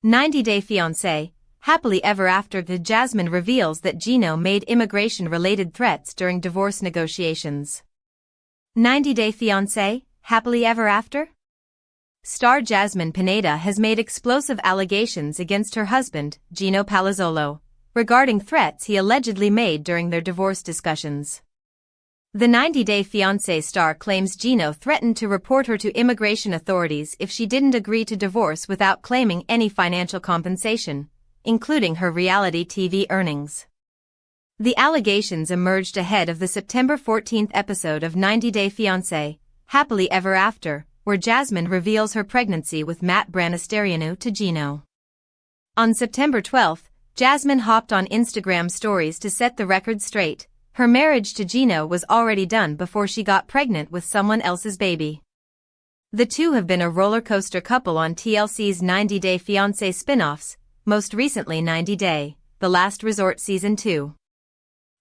90-Day Fiancé, Happily Ever After. Jasmine reveals that Gino made immigration-related threats during divorce negotiations. 90-Day Fiancé, Happily Ever After? Star Jasmine Pineda has made explosive allegations against her husband, Gino Palazzolo, regarding threats he allegedly made during their divorce discussions. The 90-Day Fiancé star claims Gino threatened to report her to immigration authorities if she didn't agree to divorce without claiming any financial compensation, including her reality TV earnings. The allegations emerged ahead of the September 14 episode of 90-Day Fiancé, Happily Ever After, where Jasmine reveals her pregnancy with Matt Branistareanu to Gino. On September 12, Jasmine hopped on Instagram stories to set the record straight. Her marriage to Gino was already done before she got pregnant with someone else's baby. The two have been a roller coaster couple on TLC's 90-Day Fiancé spin-offs, most recently 90 Day, The Last Resort Season 2.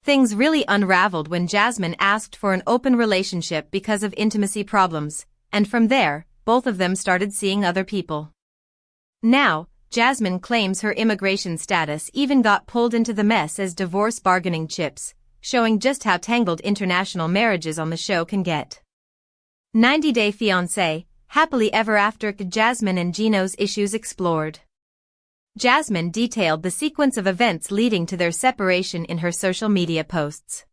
Things really unraveled when Jasmine asked for an open relationship because of intimacy problems, and from there, both of them started seeing other people. Now, Jasmine claims her immigration status even got pulled into the mess as divorce bargaining chips, showing just how tangled international marriages on the show can get. 90-Day Fiancé, Happily Ever After. Jasmine and Gino's issues explored. Jasmine detailed the sequence of events leading to their separation in her social media posts.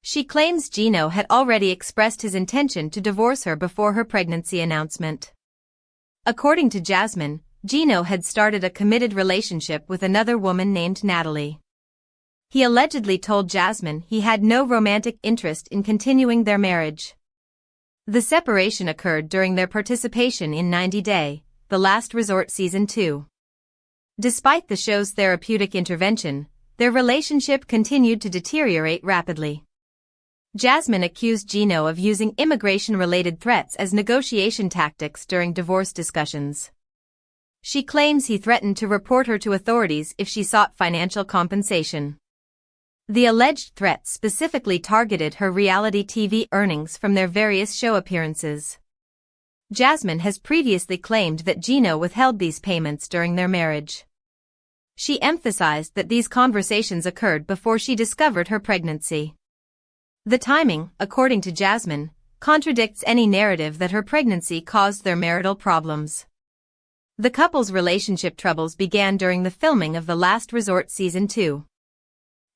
She claims Gino had already expressed his intention to divorce her before her pregnancy announcement. According to Jasmine, Gino had started a committed relationship with another woman named Natalie. He allegedly told Jasmine he had no romantic interest in continuing their marriage. The separation occurred during their participation in 90 Day, The Last Resort Season 2. Despite the show's therapeutic intervention, their relationship continued to deteriorate rapidly. Jasmine accused Gino of using immigration-related threats as negotiation tactics during divorce discussions. She claims he threatened to report her to authorities if she sought financial compensation. The alleged threats specifically targeted her reality TV earnings from their various show appearances. Jasmine has previously claimed that Gino withheld these payments during their marriage. She emphasized that these conversations occurred before she discovered her pregnancy. The timing, according to Jasmine, contradicts any narrative that her pregnancy caused their marital problems. The couple's relationship troubles began during the filming of The Last Resort Season 2.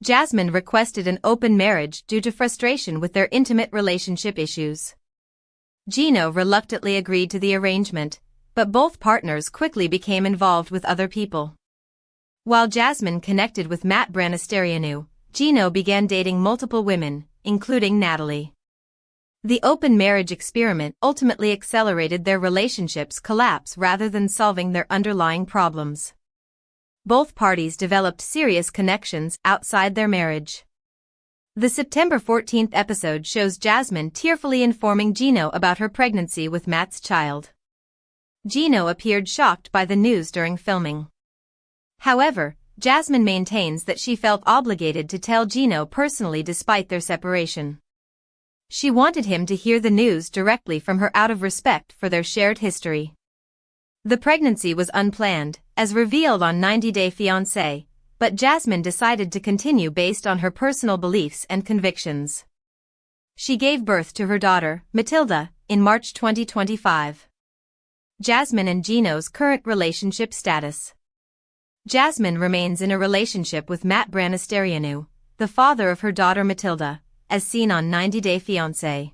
Jasmine requested an open marriage due to frustration with their intimate relationship issues. Gino reluctantly agreed to the arrangement, but both partners quickly became involved with other people. While Jasmine connected with Matt Branistareanu, Gino began dating multiple women, including Natalie. The open marriage experiment ultimately accelerated their relationship's collapse rather than solving their underlying problems. Both parties developed serious connections outside their marriage. The September 14 episode shows Jasmine tearfully informing Gino about her pregnancy with Matt's child. Gino appeared shocked by the news during filming. However, Jasmine maintains that she felt obligated to tell Gino personally despite their separation. She wanted him to hear the news directly from her out of respect for their shared history. The pregnancy was unplanned, as revealed on 90-Day Fiancé, but Jasmine decided to continue based on her personal beliefs and convictions. She gave birth to her daughter, Matilda, in March 2025. Jasmine and Gino's current relationship status. Jasmine remains in a relationship with Matt Branistareanu, the father of her daughter Matilda, as seen on 90-Day Fiancé.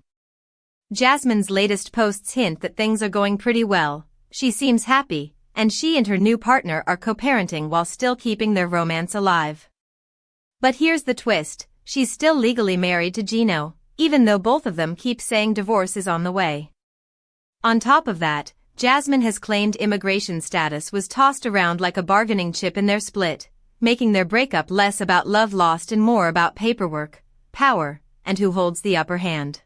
Jasmine's latest posts hint that things are going pretty well. She seems happy, and she and her new partner are co-parenting while still keeping their romance alive. But here's the twist, she's still legally married to Gino, even though both of them keep saying divorce is on the way. On top of that, Jasmine has claimed immigration status was tossed around like a bargaining chip in their split, making their breakup less about love lost and more about paperwork, power, and who holds the upper hand.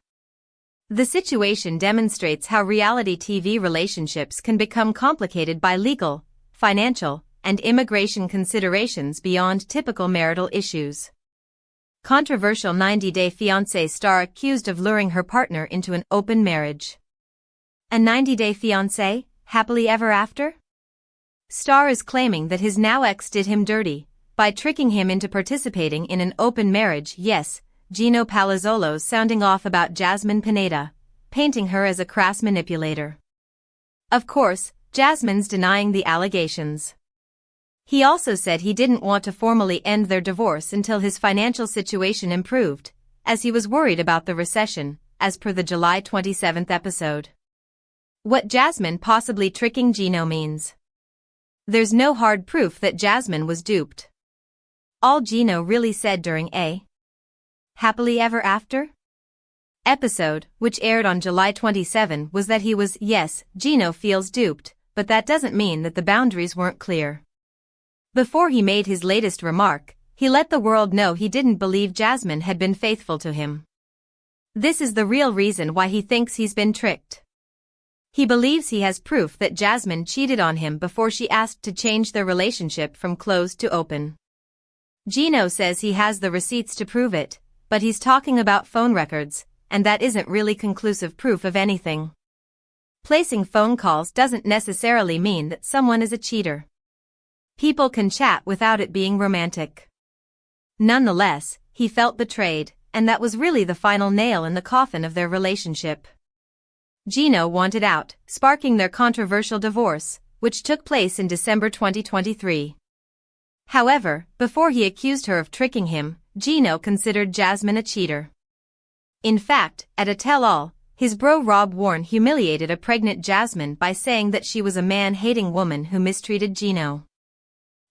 The situation demonstrates how reality TV relationships can become complicated by legal, financial, and immigration considerations beyond typical marital issues. Controversial 90-Day Fiancé star accused of luring her partner into an open marriage. A 90-Day Fiancé, Happily Ever After? Star is claiming that his now ex did him dirty by tricking him into participating in an open marriage. Yes, Gino Palazzolo sounding off about Jasmine Pineda, painting her as a crass manipulator. Of course, Jasmine's denying the allegations. He also said he didn't want to formally end their divorce until his financial situation improved, as he was worried about the recession, as per the July 27 episode. What Jasmine possibly tricking Gino means. There's no hard proof that Jasmine was duped. All Gino really said during a Happily Ever After episode, which aired on July 27, was that he was, yes, Gino feels duped, but that doesn't mean that the boundaries weren't clear. Before he made his latest remark, he let the world know he didn't believe Jasmine had been faithful to him. This is the real reason why he thinks he's been tricked. He believes he has proof that Jasmine cheated on him before she asked to change their relationship from closed to open. Gino says he has the receipts to prove it, but he's talking about phone records, and that isn't really conclusive proof of anything. Placing phone calls doesn't necessarily mean that someone is a cheater. People can chat without it being romantic. Nonetheless, he felt betrayed, and that was really the final nail in the coffin of their relationship. Gino wanted out, sparking their controversial divorce, which took place in December 2023. However, before he accused her of tricking him, Gino considered Jasmine a cheater. In fact, at a tell-all, his bro ROB WARNE humiliated a pregnant Jasmine by saying that she was a man-hating woman who mistreated Gino.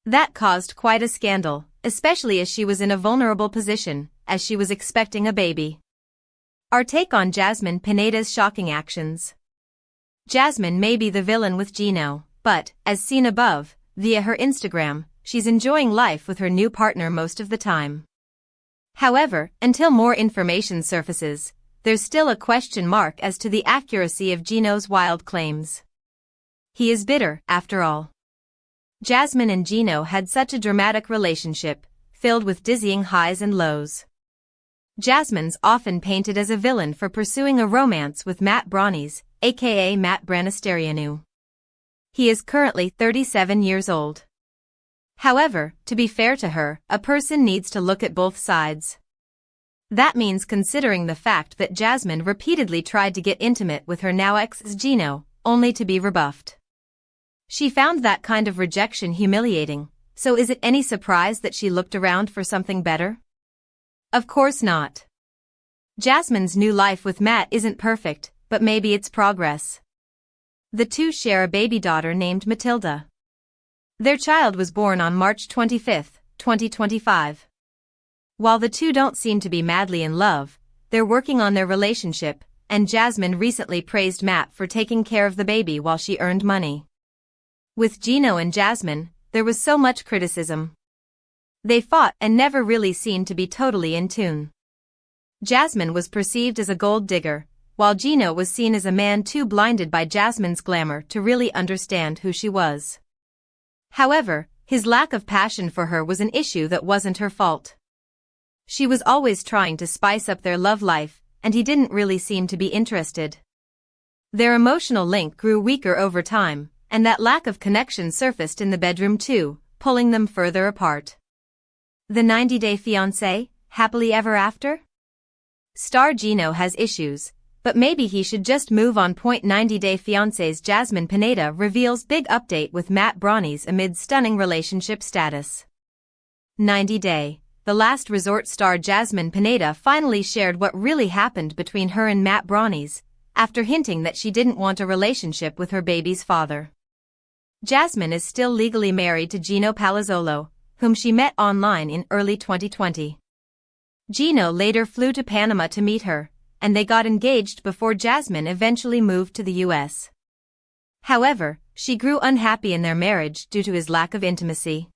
That caused quite a scandal, especially as she was in a vulnerable position, as she was expecting a baby. Our take on Jasmine Pineda's shocking actions. Jasmine may be the villain with Gino, but, as seen above, via her Instagram, she's enjoying life with her new partner most of the time. However, until more information surfaces, there's still a question mark as to the accuracy of Gino's wild claims. He is bitter, after all. Jasmine and Gino had such a dramatic relationship, filled with dizzying highs and lows. Jasmine's often painted as a villain for pursuing a romance with Matt Branistareanu, aka Matt Branistareanu. He is currently 37 years old. However, to be fair to her, a person needs to look at both sides. That means considering the fact that Jasmine repeatedly tried to get intimate with her now ex Gino, only to be rebuffed. She found that kind of rejection humiliating, so is it any surprise that she looked around for something better? Of course not. Jasmine's new life with Matt isn't perfect, but maybe it's progress. The two share a baby daughter named Matilda. Their child was born on March 25, 2025. While the two don't seem to be madly in love, they're working on their relationship, and Jasmine recently praised Matt for taking care of the baby while she earned money. With Gino and Jasmine, there was so much criticism. They fought and never really seemed to be totally in tune. Jasmine was perceived as a gold digger, while Gino was seen as a man too blinded by Jasmine's glamour to really understand who she was. However, his lack of passion for her was an issue that wasn't her fault. She was always trying to spice up their love life, and he didn't really seem to be interested. Their emotional link grew weaker over time, and that lack of connection surfaced in the bedroom too, pulling them further apart. The 90-Day Fiancé, Happily Ever After? Star Gino has issues, but maybe he should just move on. 90-Day Fiancé's Jasmine Pineda reveals big update with Matt Branistareanu amid stunning relationship status. 90-Day, the last resort star Jasmine Pineda finally shared what really happened between her and Matt Branistareanu, after hinting that she didn't want a relationship with her baby's father. Jasmine is still legally married to Gino Palazzolo, whom she met online in early 2020. Gino later flew to Panama to meet her, and they got engaged before Jasmine eventually moved to the US. However, she grew unhappy in their marriage due to his lack of intimacy.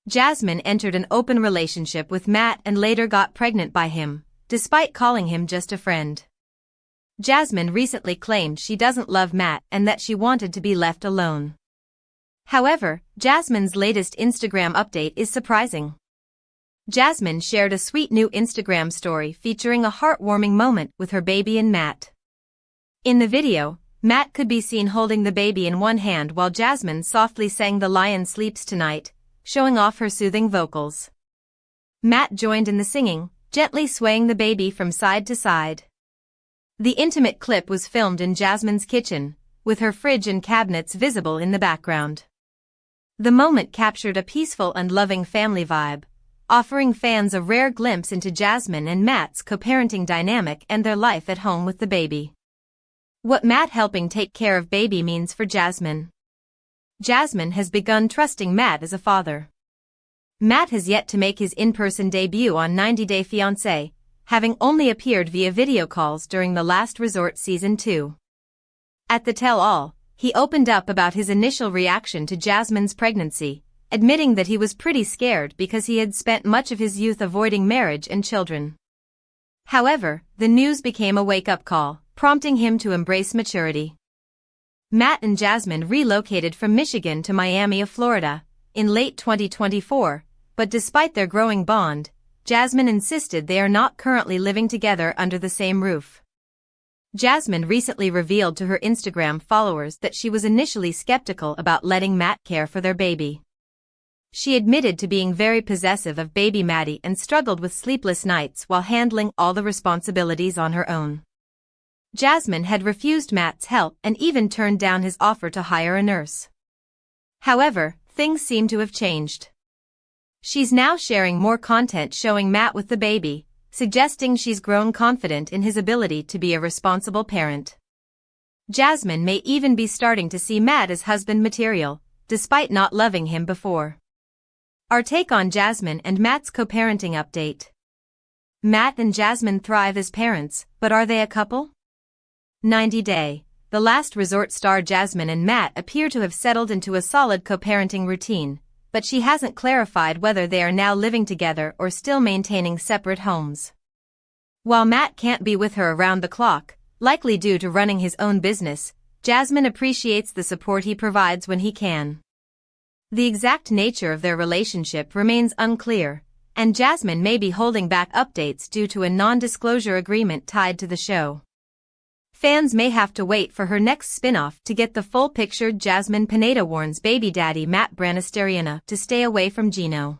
Jasmine entered an open relationship with Matt and later got pregnant by him, despite calling him just a friend. Jasmine recently claimed she doesn't love Matt and that she wanted to be left alone. However, Jasmine's latest Instagram update is surprising. Jasmine shared a sweet new Instagram story featuring a heartwarming moment with her baby and Matt. In the video, Matt could be seen holding the baby in one hand while Jasmine softly sang "The Lion Sleeps Tonight," showing off her soothing vocals. Matt joined in the singing, gently swaying the baby from side to side. The intimate clip was filmed in Jasmine's kitchen, with her fridge and cabinets visible in the background. The moment captured a peaceful and loving family vibe, offering fans a rare glimpse into Jasmine and Matt's co-parenting dynamic and their life at home with the baby. What Matt helping take care of baby means for Jasmine. Jasmine has begun trusting Matt as a father. Matt has yet to make his in-person debut on 90 Day Fiancé, having only appeared via video calls during the Last Resort Season 2. At the tell-all, he opened up about his initial reaction to Jasmine's pregnancy, admitting that he was pretty scared because he had spent much of his youth avoiding marriage and children. However, the news became a wake-up call, prompting him to embrace maturity. Matt and Jasmine relocated from Michigan to Miami of Florida in late 2024, but despite their growing bond, Jasmine insisted they are not currently living together under the same roof. Jasmine recently revealed to her Instagram followers that she was initially skeptical about letting Matt care for their baby. She admitted to being very possessive of baby Maddie and struggled with sleepless nights while handling all the responsibilities on her own. Jasmine had refused Matt's help and even turned down his offer to hire a nurse. However, things seem to have changed. She's now sharing more content showing Matt with the baby, suggesting she's grown confident in his ability to be a responsible parent. Jasmine may even be starting to see Matt as husband material, despite not loving him before. Our take on Jasmine and Matt's co-parenting update. Matt and Jasmine thrive as parents, but are they a couple? 90 Day. The Last Resort star Jasmine and Matt appear to have settled into a solid co-parenting routine, but she hasn't clarified whether they are now living together or still maintaining separate homes. While Matt can't be with her around the clock, likely due to running his own business, Jasmine appreciates the support he provides when he can. The exact nature of their relationship remains unclear, and Jasmine may be holding back updates due to a non-disclosure agreement tied to the show. Fans may have to wait for her next spin-off to get the full picture. Jasmine Pineda warns baby daddy Matt Branistareanu to stay away from Gino.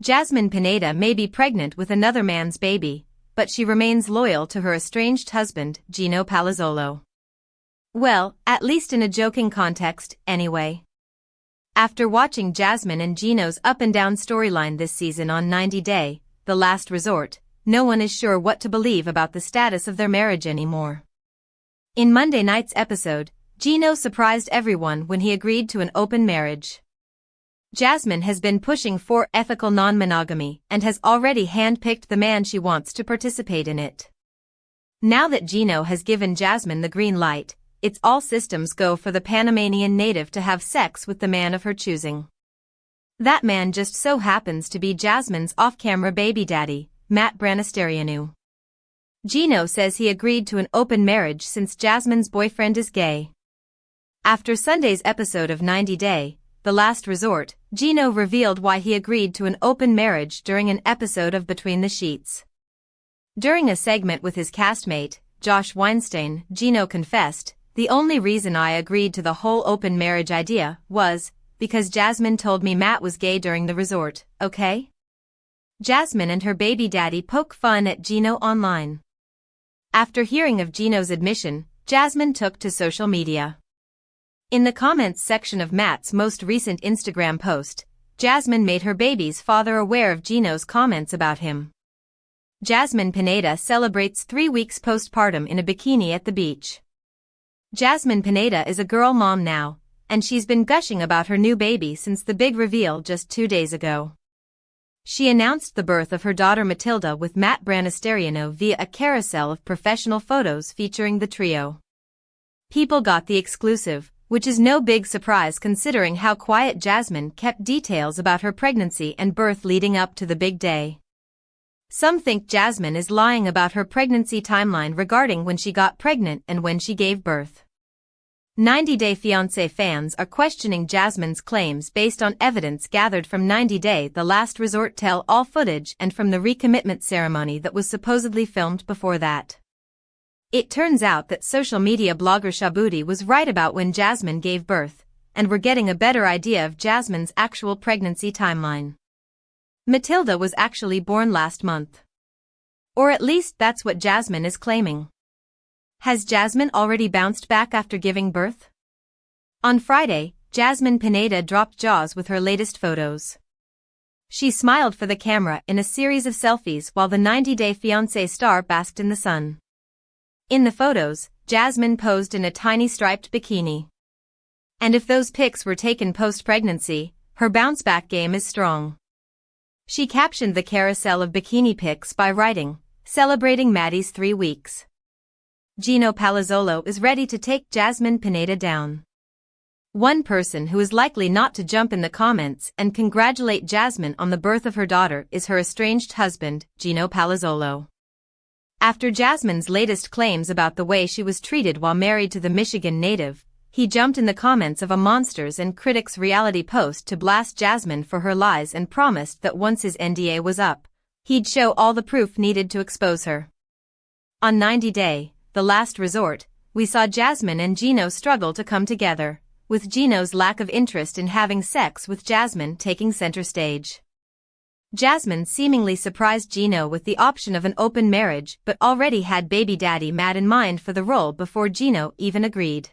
Jasmine Pineda may be pregnant with another man's baby, but she remains loyal to her estranged husband, Gino Palazzolo. Well, at least in a joking context, anyway. After watching Jasmine and Gino's up-and-down storyline this season on 90 Day, The Last Resort, no one is sure what to believe about the status of their marriage anymore. In Monday night's episode, Gino surprised everyone when he agreed to an open marriage. Jasmine has been pushing for ethical non-monogamy and has already handpicked the man she wants to participate in it. Now that Gino has given Jasmine the green light, it's all systems go for the Panamanian native to have sex with the man of her choosing. That man just so happens to be Jasmine's off-camera baby daddy, Matt Branistareanu. Gino says he agreed to an open marriage since Jasmine's boyfriend is gay. After Sunday's episode of 90 Day, The Last Resort, Gino revealed why he agreed to an open marriage during an episode of Between the Sheets. During a segment with his castmate, Josh Weinstein, Gino confessed, "The only reason I agreed to the whole open marriage idea was because Jasmine told me Matt was gay during the resort, okay?" Jasmine and her baby daddy poke fun at Gino online. After hearing of Gino's admission, Jasmine took to social media. In the comments section of Matt's most recent Instagram post, Jasmine made her baby's father aware of Gino's comments about him. Jasmine Pineda celebrates 3 weeks postpartum in a bikini at the beach. Jasmine Pineda is a girl mom now, and she's been gushing about her new baby since the big reveal just 2 days ago. She announced the birth of her daughter Matilda with Matt Branistareanu via a carousel of professional photos featuring the trio. People got the exclusive, which is no big surprise considering how quiet Jasmine kept details about her pregnancy and birth leading up to the big day. Some think Jasmine is lying about her pregnancy timeline regarding when she got pregnant and when she gave birth. 90 Day Fiancé fans are questioning Jasmine's claims based on evidence gathered from 90 Day The Last Resort tell-all footage and from the recommitment ceremony that was supposedly filmed before that. It turns out that social media blogger Shabuti was right about when Jasmine gave birth, and we're getting a better idea of Jasmine's actual pregnancy timeline. Matilda was actually born last month. Or at least that's what Jasmine is claiming. Has Jasmine already bounced back after giving birth? On Friday, Jasmine Pineda dropped jaws with her latest photos. She smiled for the camera in a series of selfies while the 90-day Fiancé star basked in the sun. In the photos, Jasmine posed in a tiny striped bikini. And if those pics were taken post-pregnancy, her bounce-back game is strong. She captioned the carousel of bikini pics by writing, "Celebrating Maddie's 3 weeks." Gino Palazzolo is ready to take Jasmine Pineda down. One person who is likely not to jump in the comments and congratulate Jasmine on the birth of her daughter is her estranged husband, Gino Palazzolo. After Jasmine's latest claims about the way she was treated while married to the Michigan native, he jumped in the comments of a Monsters and Critics reality post to blast Jasmine for her lies and promised that once his NDA was up, he'd show all the proof needed to expose her. On 90 Day, The Last Resort, we saw Jasmine and Gino struggle to come together, with Gino's lack of interest in having sex with Jasmine taking center stage. Jasmine seemingly surprised Gino with the option of an open marriage but already had baby daddy Matt in mind for the role before Gino even agreed.